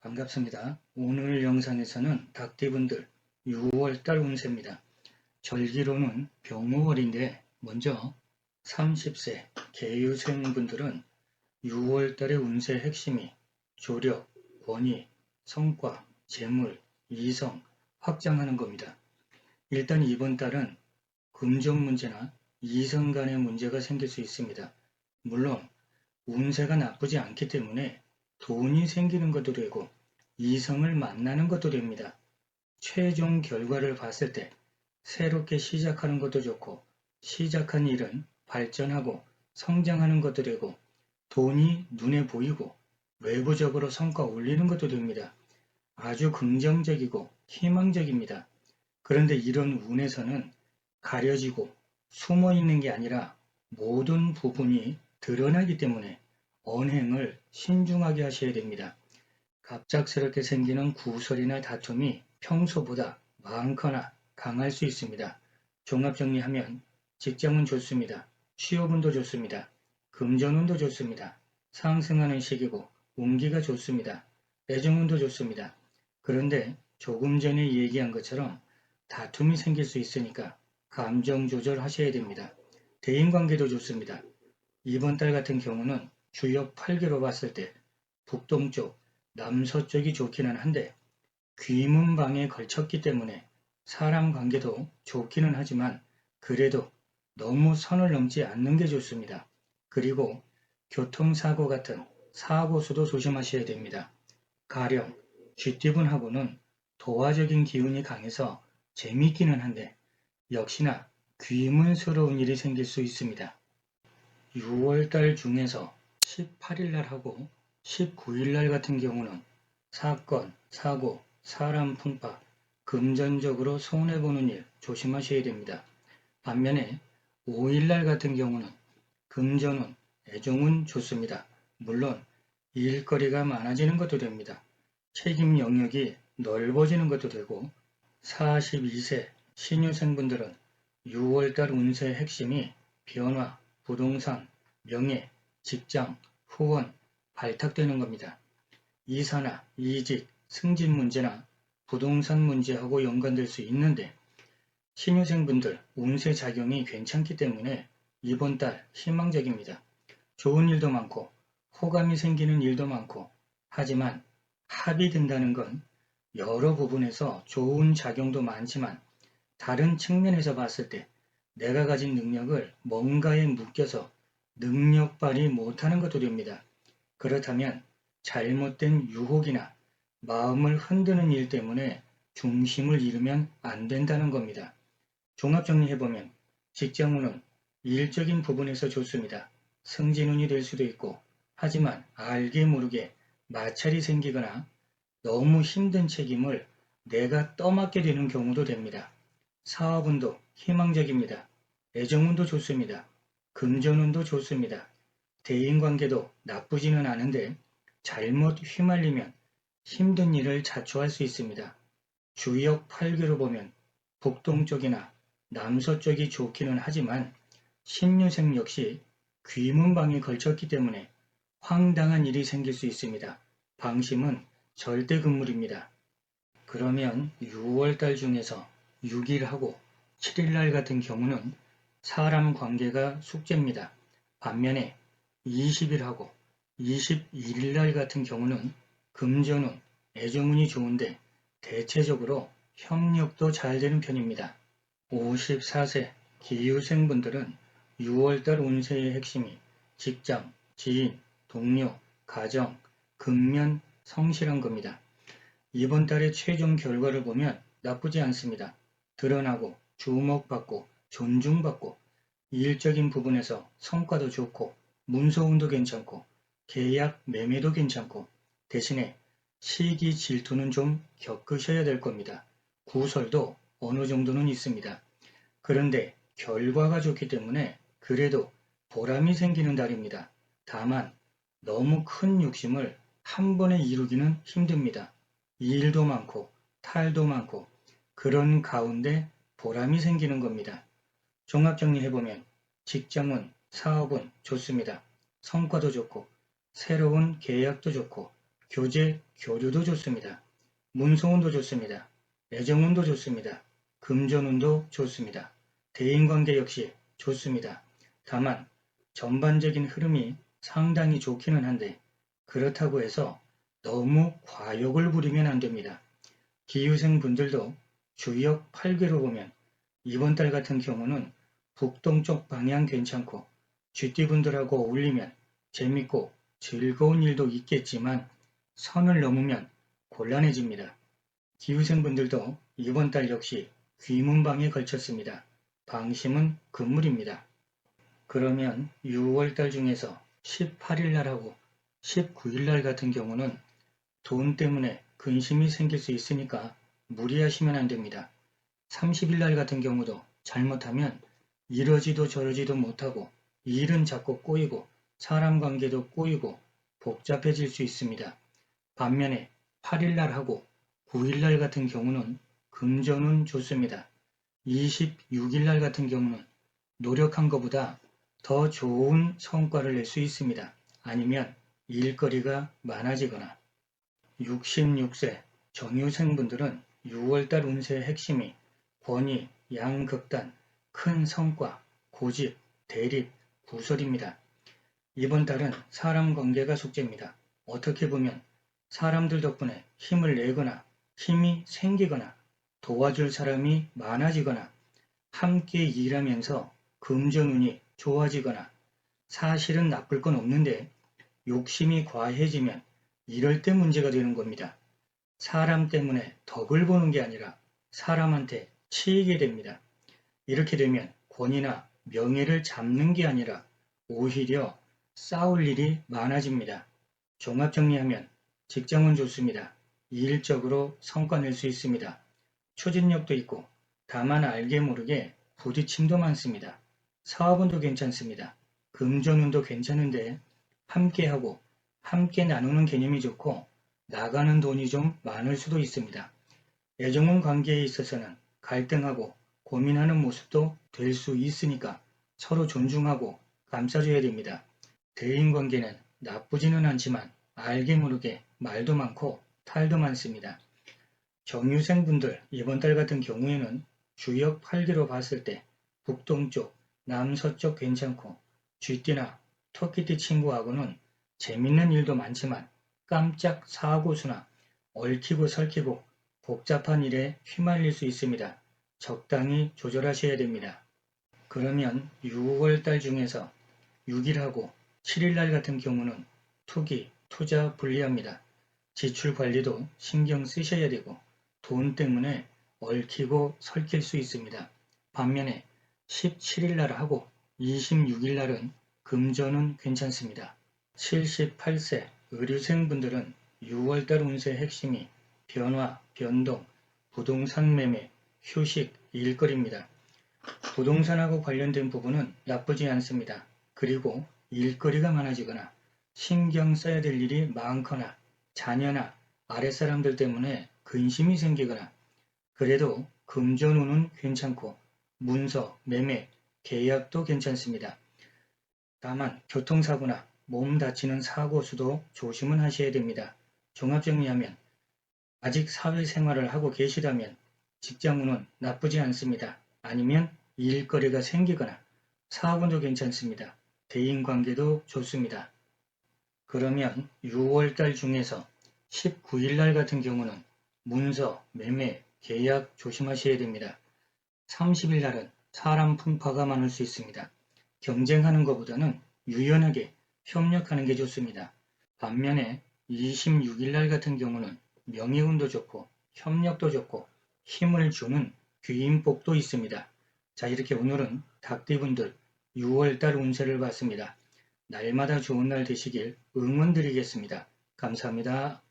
반갑습니다. 오늘 영상에서는 닭띠분들 6월달 운세입니다. 절기로는 병무월인데 먼저 30세 계유생분들은 6월달의 운세 핵심이 조력, 권위, 성과, 재물, 이성, 확장하는 겁니다. 일단 이번 달은 금전 문제나 이성 간의 문제가 생길 수 있습니다. 물론 운세가 나쁘지 않기 때문에 돈이 생기는 것도 되고 이성을 만나는 것도 됩니다. 최종 결과를 봤을 때 새롭게 시작하는 것도 좋고 시작한 일은 발전하고 성장하는 것도 되고 돈이 눈에 보이고 외부적으로 성과 올리는 것도 됩니다. 아주 긍정적이고 희망적입니다. 그런데 이런 운에서는 가려지고 숨어 있는 게 아니라 모든 부분이 드러나기 때문에 언행을 신중하게 하셔야 됩니다. 갑작스럽게 생기는 구설이나 다툼이 평소보다 많거나 강할 수 있습니다. 종합정리하면 직장은 좋습니다. 취업운도 좋습니다. 금전운도 좋습니다. 상승하는 시기고 운기가 좋습니다. 애정운도 좋습니다. 그런데 조금 전에 얘기한 것처럼 다툼이 생길 수 있으니까 감정 조절하셔야 됩니다. 대인관계도 좋습니다. 이번 달 같은 경우는 주역 8개로 봤을 때 북동쪽, 남서쪽이 좋기는 한데 귀문방에 걸쳤기 때문에 사람 관계도 좋기는 하지만 그래도 너무 선을 넘지 않는 게 좋습니다. 그리고 교통사고 같은 사고수도 조심하셔야 됩니다. 가령 쥐띠분하고는 도화적인 기운이 강해서 재미있기는 한데 역시나 귀문스러운 일이 생길 수 있습니다. 6월달 중에서 18일날 하고 19일날 같은 경우는 사건, 사고, 사람 풍파, 금전적으로 손해보는 일 조심하셔야 됩니다. 반면에 5일날 같은 경우는 금전운, 애정운 좋습니다. 물론 일거리가 많아지는 것도 됩니다. 책임 영역이 넓어지는 것도 되고 42세 신유생분들은 6월달 운세의 핵심이 변화, 부동산, 명예, 직장, 후원, 발탁되는 겁니다. 이사나 이직, 승진 문제나 부동산 문제하고 연관될 수 있는데 신유생분들 운세 작용이 괜찮기 때문에 이번 달 희망적입니다. 좋은 일도 많고 호감이 생기는 일도 많고 하지만 합이 된다는 건 여러 부분에서 좋은 작용도 많지만 다른 측면에서 봤을 때 내가 가진 능력을 뭔가에 묶여서 능력 발휘 못하는 것도 됩니다. 그렇다면 잘못된 유혹이나 마음을 흔드는 일 때문에 중심을 잃으면 안 된다는 겁니다. 종합정리해보면 직장운은 일적인 부분에서 좋습니다. 승진운이 될 수도 있고 하지만 알게 모르게 마찰이 생기거나 너무 힘든 책임을 내가 떠맡게 되는 경우도 됩니다. 사업운도 희망적입니다. 애정운도 좋습니다. 금전운도 좋습니다. 대인관계도 나쁘지는 않은데 잘못 휘말리면 힘든 일을 자초할 수 있습니다. 주역 8개로 보면 북동쪽이나 남서쪽이 좋기는 하지만 신유생 역시 귀문방에 걸쳤기 때문에 황당한 일이 생길 수 있습니다. 방심은 절대 금물입니다. 그러면 6월달 중에서 6일하고 7일날 같은 경우는 사람 관계가 숙제입니다. 반면에 20일하고 21일날 같은 경우는 금전운, 애정운이 좋은데 대체적으로 협력도 잘 되는 편입니다. 54세 기유생분들은 6월달 운세의 핵심이 직장, 지인, 동료, 가정, 근면, 성실한 겁니다. 이번 달의 최종 결과를 보면 나쁘지 않습니다. 드러나고 주목받고 존중받고 일적인 부분에서 성과도 좋고 문서운도 괜찮고 계약 매매도 괜찮고 대신에 시기 질투는 좀 겪으셔야 될 겁니다. 구설도 어느 정도는 있습니다. 그런데 결과가 좋기 때문에 그래도 보람이 생기는 달입니다. 다만 너무 큰 욕심을 한 번에 이루기는 힘듭니다. 일도 많고 탈도 많고 그런 가운데 보람이 생기는 겁니다. 종합정리해보면 직장은 사업은 좋습니다. 성과도 좋고 새로운 계약도 좋고 교제, 교류도 좋습니다. 문서운도 좋습니다. 애정운도 좋습니다. 금전운도 좋습니다. 대인관계 역시 좋습니다. 다만 전반적인 흐름이 상당히 좋기는 한데 그렇다고 해서 너무 과욕을 부리면 안됩니다. 기후생 분들도 주역 8괴로 보면 이번 달 같은 경우는 북동쪽 방향 괜찮고 쥐띠분들하고 어울리면 재밌고 즐거운 일도 있겠지만 선을 넘으면 곤란해집니다. 기후생분들도 이번 달 역시 귀문방에 걸쳤습니다. 방심은 금물입니다. 그러면 6월달 중에서 18일날하고 19일날 같은 경우는 돈 때문에 근심이 생길 수 있으니까 무리하시면 안됩니다. 30일날 같은 경우도 잘못하면 이러지도 저러지도 못하고 일은 자꾸 꼬이고 사람 관계도 꼬이고 복잡해질 수 있습니다. 반면에 8일날하고 9일날 같은 경우는 금전은 좋습니다. 26일날 같은 경우는 노력한 것보다 더 좋은 성과를 낼 수 있습니다. 아니면 일거리가 많아지거나 66세 정유생분들은 6월달 운세의 핵심이 권위, 양극단, 큰 성과, 고집, 대립, 구설입니다. 이번 달은 사람 관계가 숙제입니다. 어떻게 보면 사람들 덕분에 힘을 내거나 힘이 생기거나 도와줄 사람이 많아지거나 함께 일하면서 금전운이 좋아지거나 사실은 나쁠 건 없는데 욕심이 과해지면 이럴 때 문제가 되는 겁니다. 사람 때문에 덕을 보는 게 아니라 사람한테 치이게 됩니다. 이렇게 되면 권위나 명예를 잡는 게 아니라 오히려 싸울 일이 많아집니다. 종합정리하면 직장은 좋습니다. 일적으로 성과 낼 수 있습니다. 추진력도 있고 다만 알게 모르게 부딪힘도 많습니다. 사업운도 괜찮습니다. 금전운도 괜찮은데 함께하고 함께 나누는 개념이 좋고 나가는 돈이 좀 많을 수도 있습니다. 애정운 관계에 있어서는 갈등하고 고민하는 모습도 될 수 있으니까 서로 존중하고 감싸줘야 됩니다. 대인관계는 나쁘지는 않지만 알게 모르게 말도 많고 탈도 많습니다. 정유생분들 이번 달 같은 경우에는 주역 8기로 봤을 때 북동쪽, 남서쪽 괜찮고 쥐띠나 토끼띠 친구하고는 재밌는 일도 많지만 깜짝 사고수나 얽히고 설키고 복잡한 일에 휘말릴 수 있습니다. 적당히 조절하셔야 됩니다. 그러면 6월달 중에서 6일하고 7일날 같은 경우는 투기, 투자 불리합니다. 지출 관리도 신경 쓰셔야 되고 돈 때문에 얽히고 설킬 수 있습니다. 반면에 17일날 하고 26일날은 금전은 괜찮습니다. 78세 의류생분들은 6월달 운세 핵심이 변화, 변동, 부동산 매매, 휴식, 일거리입니다. 부동산하고 관련된 부분은 나쁘지 않습니다. 그리고 일거리가 많아지거나 신경 써야 될 일이 많거나 자녀나 아랫사람들 때문에 근심이 생기거나 그래도 금전운은 괜찮고 문서, 매매, 계약도 괜찮습니다. 다만 교통사고나 몸 다치는 사고 수도 조심은 하셔야 됩니다. 종합정리하면 아직 사회생활을 하고 계시다면 직장운은 나쁘지 않습니다. 아니면 일거리가 생기거나 사업운도 괜찮습니다. 대인관계도 좋습니다. 그러면 6월달 중에서 19일날 같은 경우는 문서, 매매, 계약 조심하셔야 됩니다. 30일날은 사람 풍파가 많을 수 있습니다. 경쟁하는 것보다는 유연하게 협력하는 게 좋습니다. 반면에 26일날 같은 경우는 명예운도 좋고 협력도 좋고 힘을 주는 귀인복도 있습니다. 자, 이렇게 오늘은 닭띠분들 6월달 운세를 봤습니다. 날마다 좋은 날 되시길 응원드리겠습니다. 감사합니다.